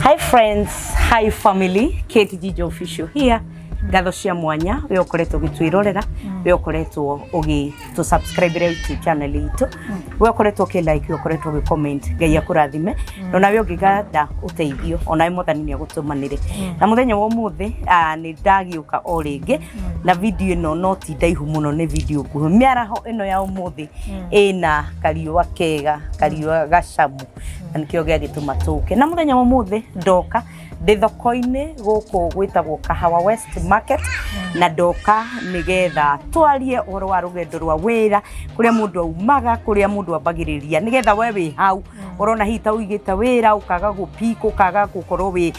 Hi friends, hi family, Jijo official here. Gatho cia mwanya we ukoretwo gitwirorera we ukoretwo ugi to subscribe YouTube channel itu we ukoretwo ki like we ukoretwo gi comment ngai akurathime no nawe ungigada uteithio ona muthani ni agutumanire na muthenya wa muthi ni ndagiuka o ringi na video ino no ti ndaihu muno ni video nguhi miaraho ino ya umuthi ina kariwa kega kariwa gacamu nikio giagituma tuke na muthenya wa muthi ndoka thoko-ini guku gwitagwo Kahawa West Market na ndoka nigetha twarie oro wa rugendo rwa wira kuria mundu aumaga kuria mundu ambagiriria nigetha we wi hau urona hita uigita wira ukaga gupiko kaga gukorwo wi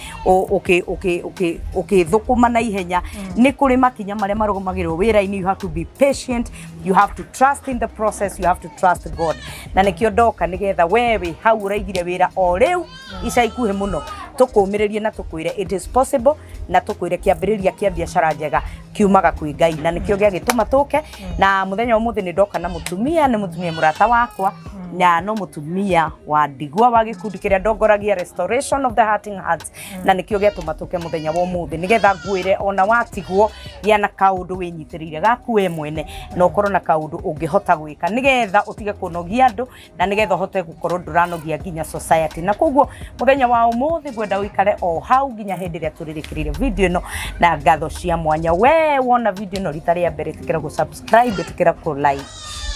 thukuma na ihenya ni kuri makinya maria marugumagirwo wira-ini. You have to be patient, you have to trust in the process, you have to trust God na nikio ndoka nigetha we wi hau uraigire wira o riu ica ikuhe muno tukumiririe na tukwire it is possible na tukwire kiambiriria kia biashara njega kiumaga kwi Ngai na nikio giagituma tuke na muthenya umuthi ni ndoka na mutumia ni mutumia murata wakwa na no mutumia wa ndigwa wa gikundi kiria ndongoragia Restoration of the Hurting Hearts na nikio giatuma tuke muthenya wa umuthi nigetha ngwire ona watigwo yana kaundu winyitirire gaku we mwene na ukorwo na kaundu ungihota gwika nigetha utige kunogia andu na nigetha hote gukorwo nduranogia nginya society na koguo muthenya wa umuthi gwenda uikare o hau nginya hindi ria turirikirire video no na ngatho cia mwanya we wona video no rita ria mbere tikira go subscribe tikira ku like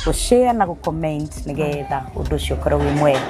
ku share na ku comment nigetha undu cio korwo wi mwega.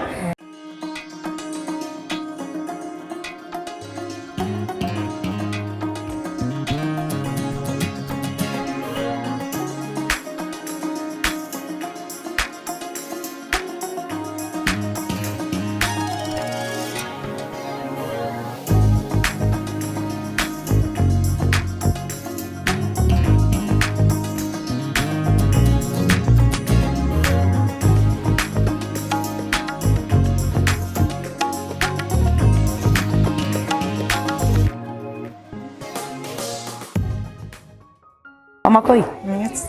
Wakui,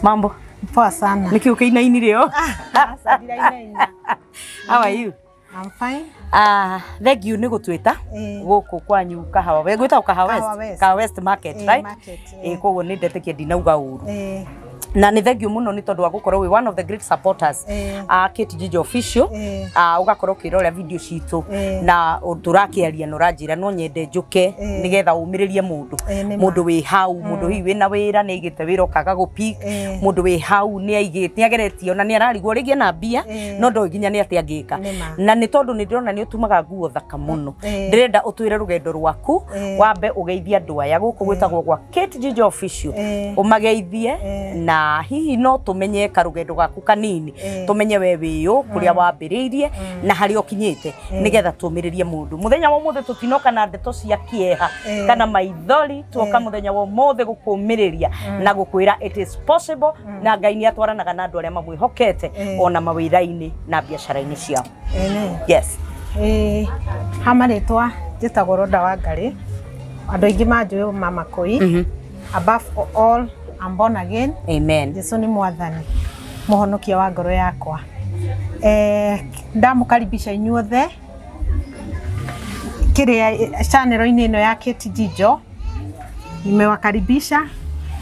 mambo? Poa sana. Nikiuka ina leo. How are you? I'm fine. Thank you ni gutwita guku kwanyu Kahawa. We gwita Kahawa West Market, right? Koguo ni ndetekia ndinauga uru. Na ni thank you muno ni tondu wa gukorwo we one of the great supporters Jijo official ugakorwo kirora video citu na turakiaria no ranjira no nyende njuke nigetha umiririe mundu wi hau mundu hi wina wira ni igite wira kaga gupi mundu wi hau ni aigite ni ageretio na ni ararigwo rigie na mbia no ndo nginya ni ati angika na ni tondu ni ndirona ni utumaga nguo thaka muno ndirenda utwire rugendo rwaku wambe ugeithia andu aya guku gwitagwo gwa Jijo official umageithie na hihi no tumenye karugendo gaku kanini tumenye we wiyo kuria wambiriirie na hari okinyite nigetha tumiririe mundu muthenya wa muthi tutinoka na ndeto cia kieha kana maithori tuoka muthenya wa muthi gukumiriria na gukwira it is possible na Ngai ni atwaranaga na andu aria mamwihokete ona mawira-ini na biashara-ini ciao. Yes. Hamaretwa njitagwo Roda wa Ngari andu aingi manjui Mama Koi. Above all, I'm born again. Amen. Jesu ni mwathani muhonokia wa ngoro yakwa. Ndamukaribisha inyuothe kiria channel-ini ino ya Jijo. Nimewakaribisha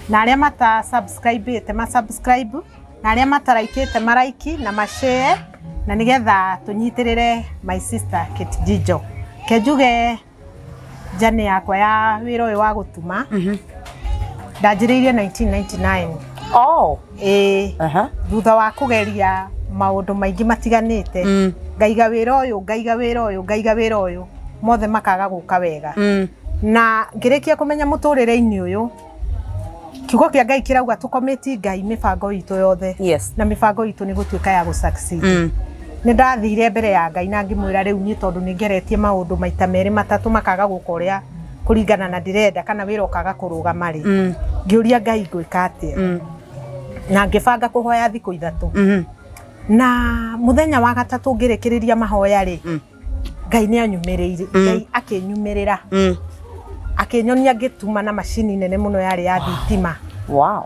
na aria mata subscribe subscribe na aria mata like like na mashare na nigetha tunyitirire my sister Jijo. Kejuge jane yakwa ya wiro we wa gutuma. Ndajiririe 1999. Oh. Thutha wa kugeria maundu maingi matiganite. Ngaiga wira uyu mothe makaga guka wega. Na ngirikia kumenya muturire-ini uyu kiugo kia Ngai kirauga tukometi Ngai mibango itu yothe. Yes. Na mibango itu ni gutuika ya gusucceed. Ni ndathire mbere ya Ngai na ngimwira riu ni tondu ni ngeretie maundu maita meri matatu makaga guka uria kuringana na ndirenda kana wira ukaga kuruga mari ngiuria Ngai gwika atia na ngibanga kuhoya thiku ithatu na muthenya wa gatatu ngirikiriria mahoya ri Ngai ni anyumiriire Ngai akinyumirira akinyonia ngituma na machine nene muno yari ya thitima. Wow.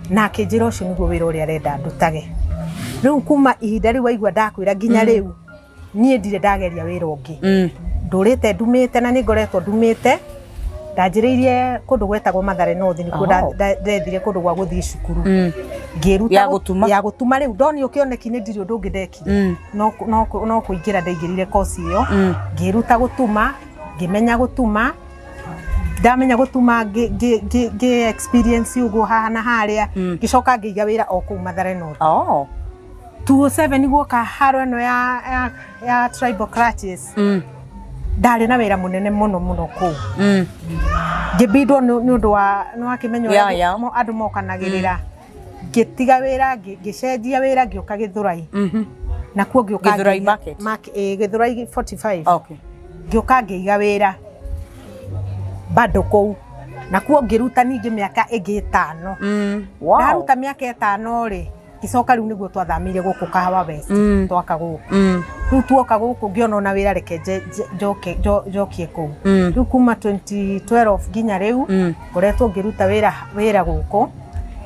Na akinjira ucio niguo wira uria arenda ndutage riu kuma ihinda riu waigua ndakwira nginya riu nie ndire ndageria wira ungi ndurite ndumite na ningoretwo ndumite ndanjiriirie kundu gwetagwo Mathare North nikuo ndethire kundu gwa guthii cukuru ngiruta ya gutuma riu ndoni ukioneki ni ndiri undu ngindekire no kuingira ndaingirire course iyo ngiruta gutuma ngimenya gutuma ndamenya gutuma ngi experience ugo haha na haria ngicoka ngiiga wira o ku Mathare North 207 niguo ka haro eno ya tribal crutches ndari na wira munene muno ku ngibindwo ni undu wa no akimenyo andu mokanagirira ngitiga wira ngicenjia wira ngioka Githurai na kuo ngioka Githurai market Githurai 45 ngioka ngiiga wira bado kou na kuo ngiruta ningi miaka ingi 5 ndaruta miaka 5 ri gicoka riu niguo twathamirie guku Kahawa West twaka guku riu twoka guku ngiona na wira reke jokie kou riu kuma 2012 ginya riu ngoretwo ngiruta wira guku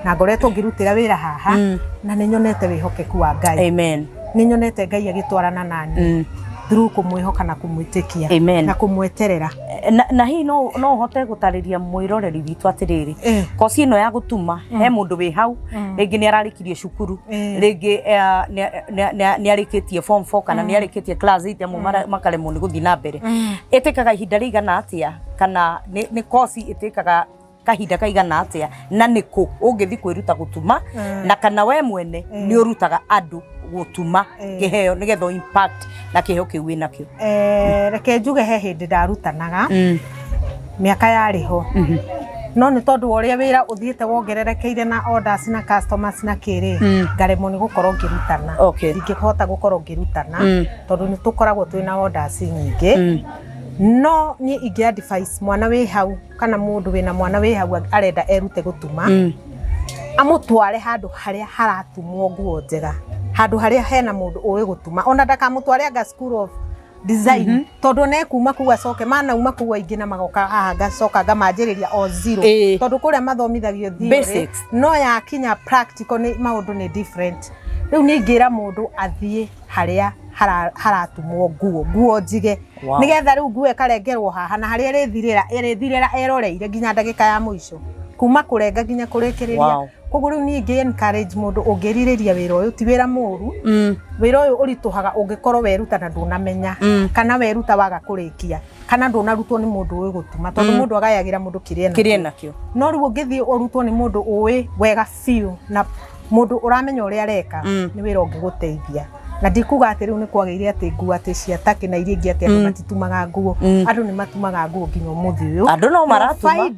na ngoretwo ngirutira wira haha na ninyonete wihokeku wa Ngai amen ninyonete Ngai agitwarana nani through kumwihoka na kumwitikia na kumweterera na hi no hote gutariria mwiroreri witu atiriri kosi ino ya gutuma he mundu wi hau ringi ni ararikirie cukuru ringi ni arikitie form 4 kana ni arikitie class 8 amu makaremwo ni guthi na mbere itikaga ihinda rigana atia kana ni kosi itikaga kahinda kaigana atia na niku ungithi kwiruta gutuma na kana we mwene ni urutaga andu gutuma kiheo nigetho impact na kiheo kiwi nakio reke njuge he hindi ndarutanaga miaka yariho no ni tondu uria wira uthiite wongererekeire na orders na customers na kiri ngaremwo ni gukorwo ngirutana ndingihota gukorwo ngirutana tondu ni tukoragwo twina orders nyingi no ni ingi advice mwana wi hau kana mundu wina mwana wi hau arenda erute gutuma amutware handu haria haratumwo nguo njega handu haria hena mundu uwi gutuma ona ndakamutware anga school of design tondu ne kuma ku acoke mana uma ku aingi na magoka haha gacoka ngamanjiriria o zero tondu kuria mathomithagio theory no ya kinya practical ni maundu ni different riu ni ngira mundu athie haria haratumwo nguo njige nigetha riu nguo ekarengerwo haha na haria irithirira eroreire nginya ndagika ya muico kuma kurenga nginya kurikiriria koguo riu ni ngi encourage mundu ungiririria wira uyu ti wira muru wira uyu urituhaga ungikorwo weruta na ndunamenya kana weruta waga kurikia kana ndunarutwo ni mundu uyu gutuma tondu mundu agayagira mundu kirie nakio no riu ungithi urutwo ni mundu uyu wega fiu na mundu uramenya uria areka ni wira ungiguteithia na ndikuga ati riu ni kwageire ati nguo ati cia taki na iria ingi ati andu matitumaga nguo andu ni matumaga nguo nginya umuthi uyu andu no maratuma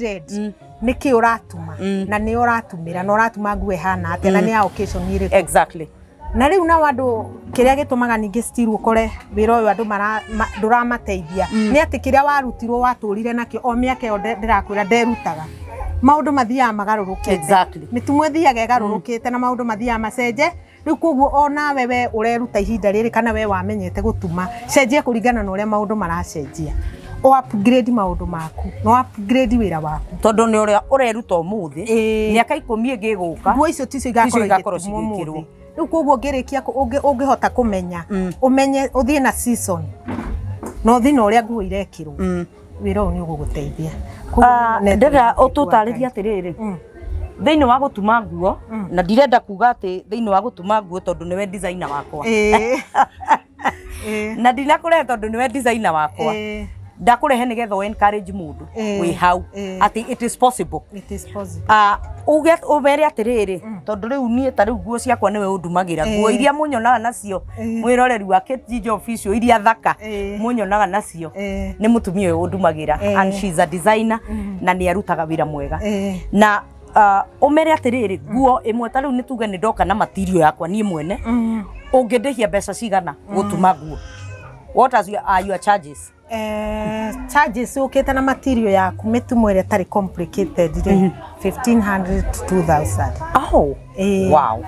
niki uratuma na ni uratumira na uratuma nguo hana ati na ni ya occasion iri exactly na riu na wandu kiria gitumaga ningi still ukore wira uyu andu nduramateithia ni ati kiria warutirwo waturire nakio o miaka yo ndirakwira nderutaga maundu mathia magarurukite mitumo thiaga garurukite na maundu mathia macenje riu koguo ona wewe ureruta ihinda riri kana we wamenyete gutuma cenjia kuringana na uria maundu maracenjia o upgrade maundu maku no upgrade wira waku tondu ni uria ureruta umuthi miaka 10 ngiguka nguo icio ticio igakorwo cigikirwo riu koguo ngirikia ungihota kumenya umenye uthie na season no thina uria nguo irekirwo wira uyu ni uguguteithia ndira ututariria atiriri thiini wa gutuma nguo na ndirenda kuga ati thiini wa gutuma nguo tondu niwe designer wakwa na ndinakure tondu niwe designer wakwa ndakurehe nigetha we encourage mundu wi hau ati it is possible ubere atiriri tondu riu nie ta riu nguo ciakwa niwe undumagira nguo iria munyonaga nacio mwiroreri wa Jijo official iria thaka munyonaga nacio ni mutumia uyu undumagira and she is a designer na ni arutaga wira mwega na umere atiriri nguo imwe ta riu ni tuge ni ndoka na material yakwa nie mwene ungindihia mbeca cigana gutuma nguo what are your charges charges ukita na material yaku mitumo ire tari complicated 1500 to 2000 wow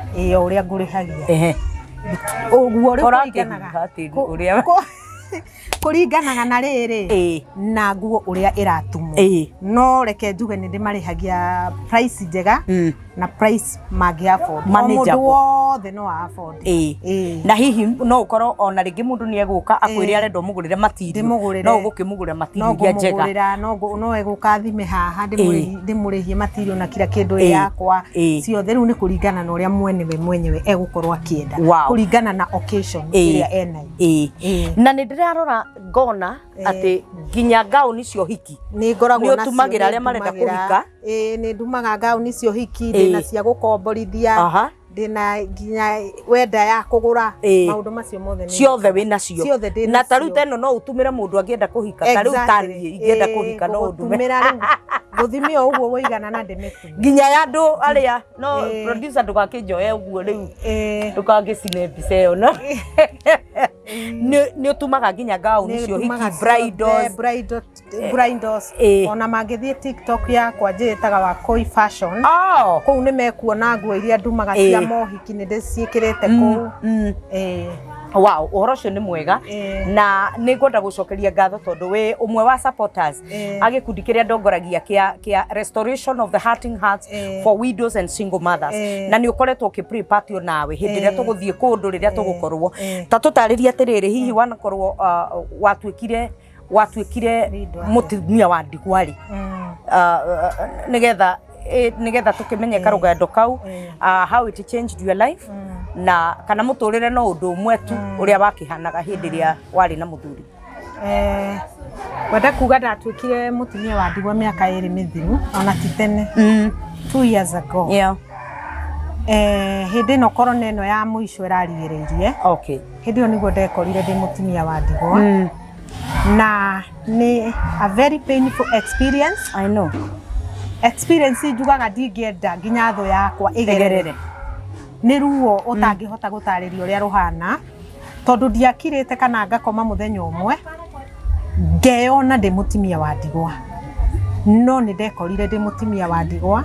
uria ngurihagia uguo uria kuringanaga na riri na nguo uria iratumwo no reke njuge ni ndimarihagia price njega na price magi afford manageable wothe no afford na hihi no ukoro ona ringi mundu ni eguka akwire arendo mugurire material no ugukimugurira material ya njega no eguka thime haha ndimurihie material na kila kindu yakwa ciothe riu ni kuringana na uria mwenyewe egukorwo akienda kuringana na occasion iria ena na ni ndirarora ngona ati ginya gauni cio hiki ni ngoragwo nacio ni utumagira aria marenda kuhika ni ndumaga gauni cio hiki ndina cia gukomborithia ndina ginya wenda ya kugura maundu macio mothe ni ciothe wina cio na taru teno no utumire mundu angienda kuhika taru tani ingienda kuhika no udumira guthimio uguo woigana na ndemitumia ginya ya andu aria no producer ndugakinjoe uguo riu ndugagicine mbica iyo no ni utumaga ginya gauni cio hiki bridals ona mangithie TikTok yakwa njitaga Wakui fashion kou ni mekuona nguo iria ndumaga cia mohiki ni ndiciikirite kou wow uhoro cio ni mwega na ni ngwenda gucokeria ngatho tondu we umwe wa supporters agikundi kiria ndongoragia kia restoration of the hurting hearts for widows and single mothers na ni ukoretwo ukiprepare nawe hindi ria tuguthie kundu riria tugukorwo ta tutariria atiriri hihi wanakorwo watwikire mutumia wa ndigwari nigetha tukimenyeka rugendo kau how it changed your life na kana muturire no undu umwe tu uria wakihanaga hindi ria wari na muthuri wenda kuga ndatwikire mutumia wa ndigwa miaka 2 mithiru ona titene 2 years ago hindi no korona eno ya muico irarigiririe hindi oni go ndekorire ndi mutumia wa ndigwa na ni a very painful experience. I know. Experience njugaga ndingienda nginya tho yakwa igerere ni ruo utangihota gutariria uria ruhana tondu ndiakirite kana ngakoma muthenya umwe ngeyona ndi mutimia wa ndigwa no ni ndekorire ndi mutimia wa ndigwa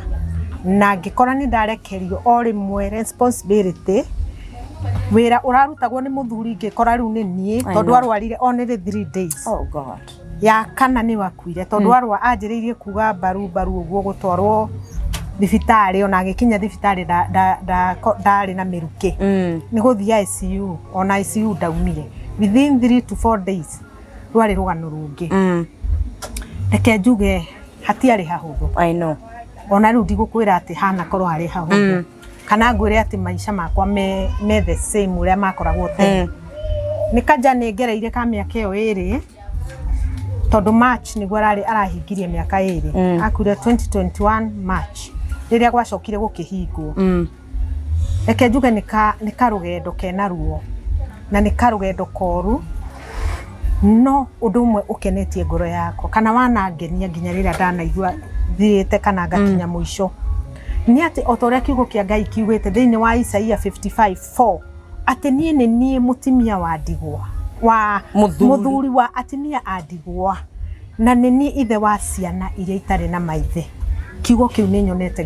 na ngikora ni ndarekerio o rimwe responsibility wira urarutagwo ni muthuri ngikora riu ni nie tondu arwarire only 3 days. Oh God. Ya kana ni wakuire tondu arwa anjiriirie kuga baru uguo gutwarwo thibitari ona agikinya thibitari ndari na miruki ni guthia ICU ona ICU ndaumire within 3 to 4 days rwari rugano rungi reke njuge hatiari hahuthu. I know. Ona riu ndigukwira ati hana korwo hari hahuthu kana ngwire ati maisha makwa me the same uria makoragwo tene nikaja negereire ka miaka iyo iri tondu March niguo arahingirie miaka 2 akure 2021 March riria gwacokire gukihingwo reke njuge nika rugendo kena ruo na nika rugendo koru no undu umwe ukenetie ngoro yako kana wanangenia nginya riria ndanaigua thiite kana ngakinya muico ni ati otoria kiugo kia Ngai kiugite thiini wa Isaia 55:4 ati nie mutimia wa ndigwa wa muthuri wa atimia a ndigwa na nie ithe wa ciana iria itari na maithe. Kiugo kiu ni nyonete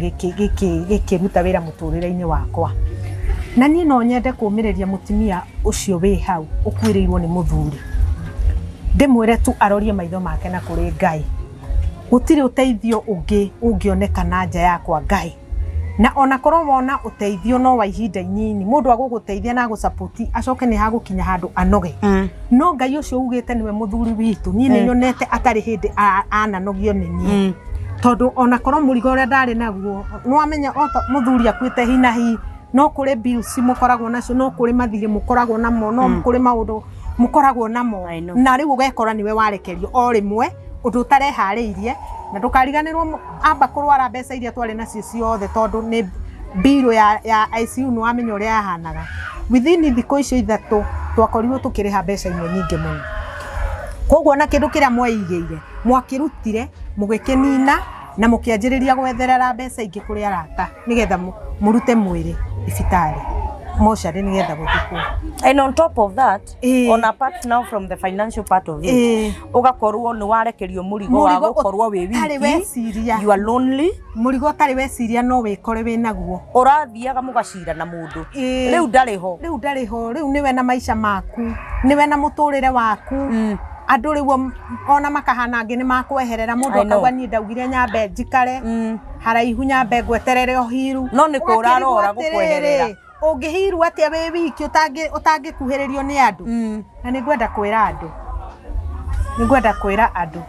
gikiruta wira muturire-ini wakwa na nie no nyende kumiriria mutimia ucio wi hau ukwirirwo ni muthuri ndimwire tu arorie maitho make na kuri Ngai gutiri uteithio ungioneka na nja yakwa Ngai na ona korwo wona uteithio no wa ihinda inini mundu aguguteithia na gusupport acoke ni hagukinya handu anoge no Ngai ucio ugite niwe muthuri witu nie ni nyonete atari hindi ananogio ni nie tondu ona korwo murigo uria ndari naguo no amenya muthuri akwite hinahi no kuri bills mukoragwo nacio no kuri mathiri mukoragwo namo no kuri maundu mukoragwo namo na riu ugekora niwe warekerio o rimwe undu utarehariirie na ndukariganirwo amba kurwara mbeca iria twari nacio ciothe tondu ni bill ya ICU no amenya uria yahanaga within thiko icio 3 twakorirwo tukiriha mbeca imwe nyingi muno koguo na kindu kiria mwaigire mwakirutire mugikinina na mukianjiriria gwetherera mbeca ingi kuri arata nigetha murute mwiri thibitari moshari nigetha guthikwo. And on top of that on apart now from the financial part of it ugakorwo ni warekerio murigo wa gukorwo wi wiki you are lonely murigo tari weciria no wikore wi naguo urathiaga mugacira na mundu riu ndariho riu niwe na maisha maku niwe na muturire waku andu riu ona makahana ngi ni makweherera mundu akauga ni ndaugire nyambe njikare haraihu nyambe ngweterere o hiru no ni kurarora gukweherera ungihiru atia we wiki utangikuhiririo ni andu na ningwenda kwira andu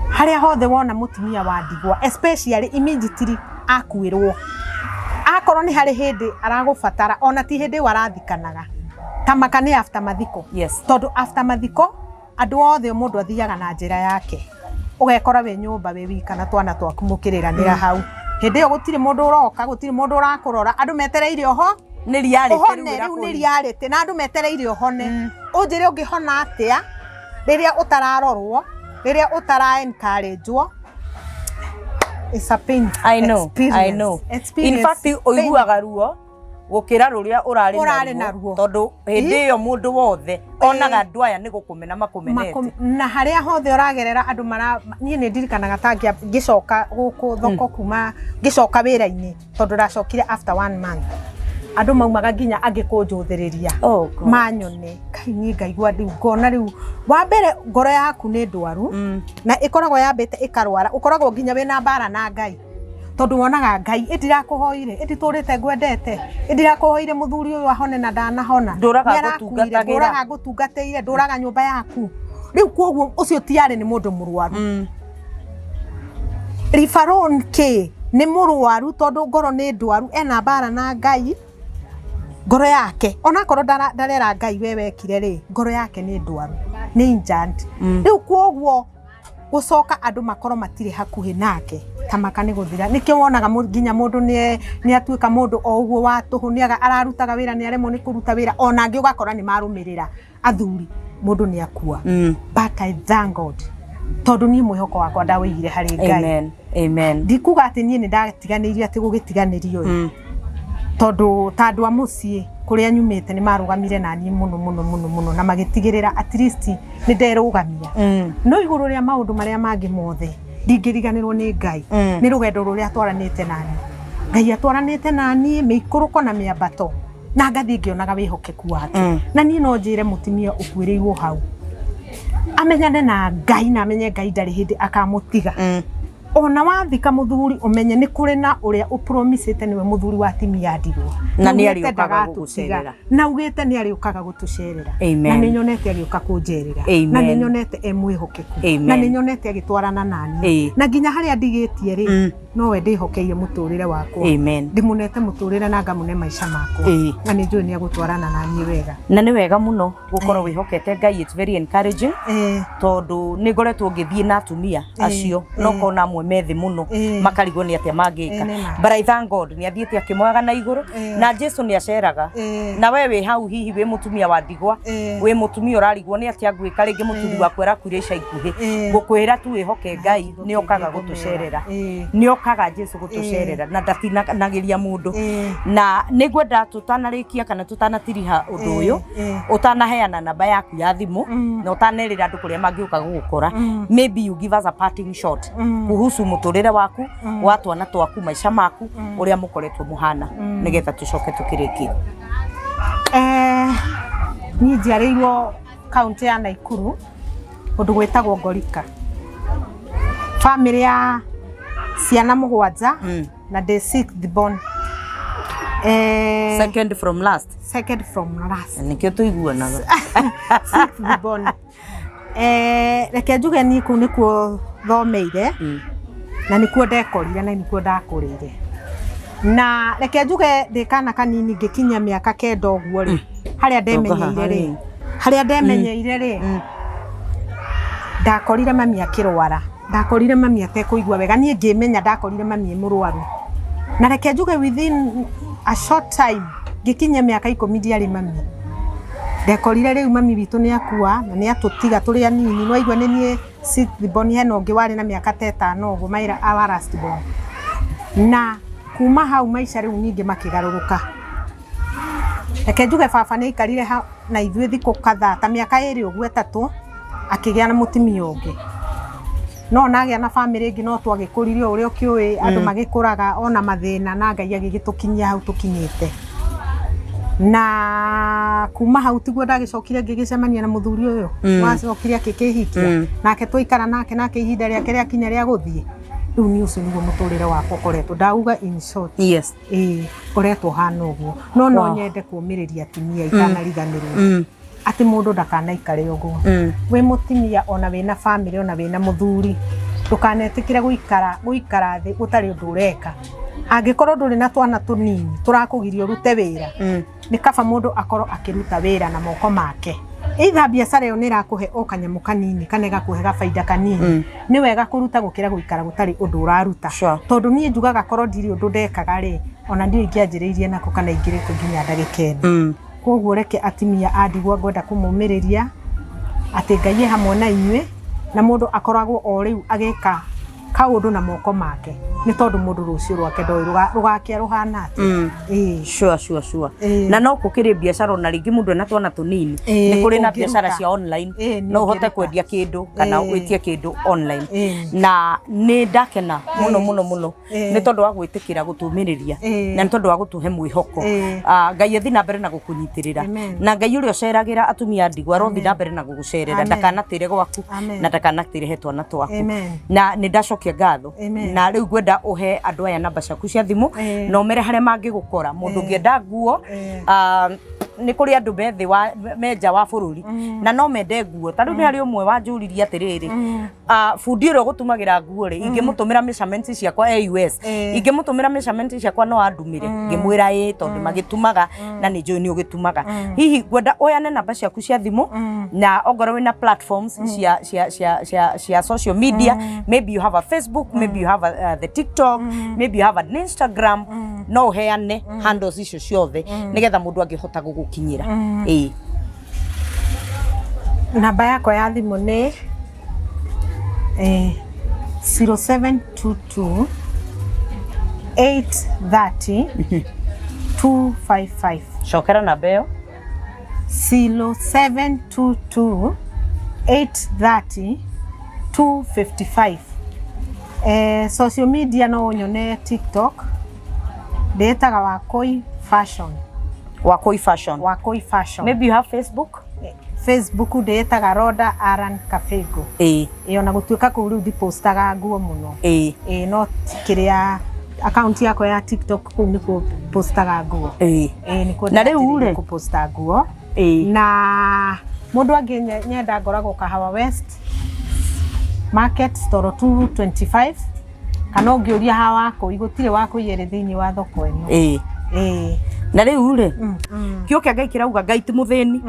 haria hothe wona mutumia wa ndigwa especially immediately akuirwo akorwo ni hari hindi aragubatara ona ti hindi warathikanaga tamaka ni after mathiko tondu after mathiko andu othe mundu athiaga na njira yake ugekora we nyumba we wika na twana twaku mukiriranira hau hindi yo gutiri mundu uroka gutiri mundu urakurora andu metereire oho ni riarite na andu metereire ohone unjire ungihona atia riria utararorwo riria utara encouragewo. It's a pain. I know. In fact, oiguaga ruo gukira ruria urari naruo tondu hindi yo mundu wothe onaga andu aya ni gukumena makumenete na haria hothe uragerera andu nie ni ndirikanaga tangia ngicoka guku thoko kuma ngicoka wira-ini tondu racokire after 1 month andu maumaga nginya angikunjuthiriria manyone kaini ngaigua riu ngona riu wa mbere ngoro yaku ni ndwaru na ikoragwo yambite ikarwara ukoragwo nginya wina mbara na Ngai tondu wonaga Ngai indirakuhoire inditurite ngwendete indirakuhoire muthuri uyu ahone na ndanahona nduraga gutungateire nduraga nyumba yaku riu koguo ucio tiari ni mundu murwaru Rifaron ke ni murwaru tondu ngoro ni ndwaru ena mbara na Ngai ngoro yake ona korwo ndarera Ngai wewe kire ri ngoro yake ni ndwaru ni injured riu koguo gucoka andu makoro matire hakuhi nake tamaka ni guthira nikio wonaga nginya mundu ni atuika mundu o uguo wa tuhuniaga ararutaga wira ni aremo ni kuruta wira ona ngi ugakora ni marumirira athuri mundu ni akua but I thank God tondu ni mwihoko wakwa ndawigire hari Ngai amen ndikuga ati ni ndatiganirie ati gugitiganirio tondu tandu amucie kuria nyumite ni marugamire na ni muno na magitigirira at least ni nderugamia no iguru ria maundu maria mangi mothe ndingiriganirwo ni Ngai ni rugendo ruria twaranite nani Ngai atwaranite nani meikuruko na miambato na ngathi ngionaga wihokeku wake na ni no njire mutimia ukwirirwo hau amenyane na Ngai na amenye Ngai ndari hindi akamutiga ona wathika muthuri umenye ni kuri na uria upromisete niwe muthuri wa timi ya ndigwa na ni ari ukaga gugucerera na ugite ni ari ukaga gutucerera na ni nyonete agiuka kunjerera na ni nyonete emwihokeku na ni nyonete agitwarana nani na nginya haria ndigitie ri no we ndihokeire muturire wakwa ndimunete muturire na ngamune maisha makwa na ni njui ni agutwarana nani wega na ni wega muno gukorwo wihokete Ngai. It's very encouraging tondu ni ngoretwo ngithie na atumia acio no kona methi muno makarigwo ni atia mangika but I thank God ni athiete akimwaga na iguru na Jesu ni aceraga na wewe hau hihi we mutumia wa ndigwa we mutumia urarigwo ni atia ngwika ringi muturi wa kwera kurisha ikuhi gukwira tu wihoke Ngai ni okaga gutucerera ni okaga Jesu gutucerera na ndatinanagiria mundu na nigwenda tutanarikia kana tutanatiriha undu uyu utanaheana namba yaku ya thimu na utanerira andu kuria mangiuka gugukora maybe you give us a parting shot kuhusu muturire waku watwana twaku maisha maku uria mukoretwo muhana nigetha tucoke tukiriki. Ni njiarirwo kaunti ya Naikuru undu gwetagwo Ngorika family ya ciana mugwanja na the 6th born second from last nikio tuiguanaga 6th born reke njuge ni ku nikuo thomeire na nikuo ndekorire na nikuo ndakurire na reke njuge ndikana kanini ngikinya miaka 9 uguo ri haria ndemenyeire ri ndakorire mami akirwara ndakorire mami atekuigua wega nie ngimenya ndakorire mami murwaru na reke njuge within a short time ngikinya miaka 10 ndiari mami ndekorire riu mami witu ni akua na ni atutiga turi anini no igwa nie 6th born heno ngi wari na miaka 5 uguo maira our last born na kuma hau maisha riu nyingi makigaruruka reke njuge baba ni ikarire na ithuĩ thikũ kadhaa ta miaka 2 uguo 3 akigĩa na mutimia ungi no nagĩa na family ingi no twagikũririo uria ukiui andu magikuraga ona mathina na Ngai agigitukinyia hau tukinyite na kuma hau tiguo ndagicokire ngigicemania na muthuri uyu wacokire akikihikia nake tuikara nake ihinda riake ria kinya ria guthie riu ni ucio niguo muturire wakwa koretwo ndauga in short yes koretwo hana uguo no nyende kuumiriria atimia itanariganirwo ati mundu ndakanaikare uguo we mutimia ona wina family ona wina muthuri ndukanetikire guikara thi utari undu ureka angikorwo nduri na twana tunini turakugirio rute wira ni kaba mundu akorwo akiruta wira na moko make either biacara yo nirakuhe o kanyamu kanini kanega kuhe gafaida kanini ni wega kuruta gukira guikara gutari undu uraruta tondu nie njugaga korwo ndiri undu ndekaga ri ona ndio ingianjiriirie nako kana ingire kuginya ndagikeni koguo reke atimia andigwa ngwenda kumumiriria ati Ngai hamwe na inywe na mundu akoragwo o riu ageka kaundu na moko make ni tondu mundu rucio rwake ndoi rugakia ruhana ati sure na no kukiri biashara na ringi mundu na twana tunini ni kuri na biashara cia online no hote kwendia kindu kana witie kindu online na ni ndakena muno ni tondu wa gwitikira gutumiriria na ni tondu wa gutuhe mwihoko Ngai ethi na mbere na gukunyitirira na Ngai uri oceragira atumia ndigwa rothi na mbere na gugucerera ndakanatire gwaku na ndakanatire hetwa na twaku na ni ndacokia ngatho na riu gwenda uhe andu aya namba ciaku cia thimu no mere hare mangigukora mundu ngienda nguo ni kuri andu bethi wa menja wa bururi na no mende nguo tandu ni hari umwe wa njuririe atiriri fundi ro gutumagira nguo ri ingimutumira measurements ciakwa US ingimutumira measurements ciakwa no andumire ngimwira tondu magitumaga na ni njui ni ugitumaga hihi gwenda oyane namba ciaku cia thimu na ongorwe na platforms cia social media maybe you have a Facebook maybe you have the TikTok maybe you have an Instagram no heane handles icio ciothe nigetha mundu angihota gugukinyira namba yako ya thimu ni 0722 830 255 shokera namba yo 0722 830 255 social media no nyone TikTok ndetaga Wakui fashion maybe you have Facebook ndetaga Roda Aran Kafego ona gutuika ku riu di postaga nguo muno no kiria account yako ya TikTok ku niko postaga nguo niko na riu ure ku posta nguo na mundu angi nyenda ngoragwo Kahawa West Market store 225 kana ungiuria ha wako igutire wako yere thiini wa thoko eno na riu ure kioke Ngai kirauga Ngai ti muthini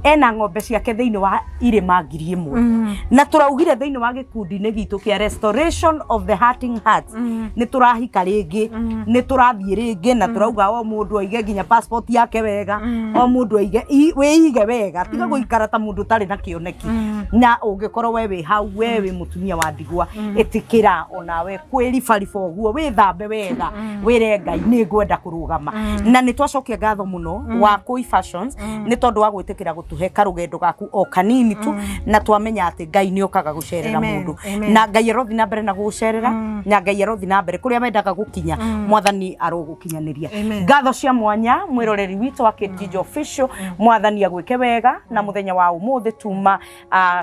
ena ng'ombe ciake thiini wa irima 1,000 na turaugire thiini wa gikundi-ini gitu kia restoration of the hurting hearts ni turahika ringi ni turathie ringi na turauga o mundu aige nginya passport yake wega o mundu aige wiige wega tiga guikara ta mundu tari na kioneki na ungikorwo we wi hau we wi mutumia wa ndigwa itikira ona we kwiribariba uguo withambe wega wire Ngai ni ngwenda kurugama na ni twacokia ngatho muno Wakui fashions ni tondu wa gwitikira tuhe karugendo gaku o kanini tu na twamenya ati Ngai ni okaga gucerera mundu na Ngai rothi na mbere na gucerera na Ngai rothi na mbere kuria mendaga gukinya mwathani arogukinyaniria ngatho cia mwanya mwiroreri witu wa Jijo official mwathani agwike wega na muthenya wa umuthi tuma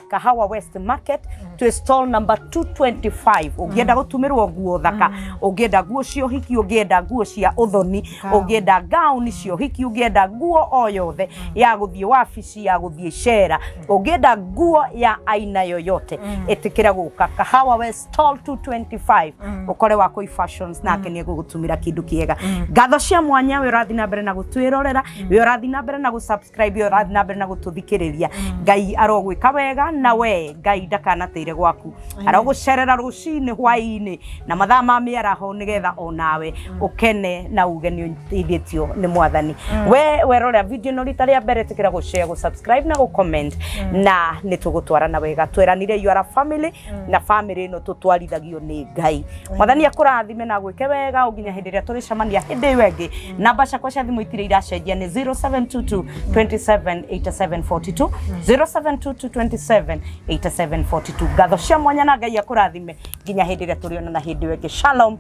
Kahawa West Market to stall number 225 ugienda gutumirwo nguo thaka ugienda nguo cio hiki ugienda nguo cia uthoni ugienda gown cio hiki ugienda nguo o yothe ya guthie wabici ya guthie shera ugienda nguo ya aina yoyote etikira guka Kahawa West stall 225 ukore Wakui fashions nake ni gugutumira kindu kiega ngatho cia mwanya we rathi na mbere na gutwirorera we rathi na mbere na gusubscribe we rathi na mbere na gututhikiriria Ngai arogwika wega na we Ngai ndakanateire gwaku arogucerera rucini hwaini na mathaa ma miaraho nigetha onawe ukene na ugeni ithitio ni mwathani we rorera video no rita ria mbere tikira gushare subscribe na comment na nitugutwara na wega tweranire you are a family na family no tutwarithagio ni Ngai mwathani akurathime na gwike wega uginya hindi ria turicamania hindi wengi namba ciakwa cia thimu itire iracenjia ni 0722 278742 0722 278742 ngatho cia mwanya na Ngai akurathime nginya hindi ria turiona na hindi wengi shalom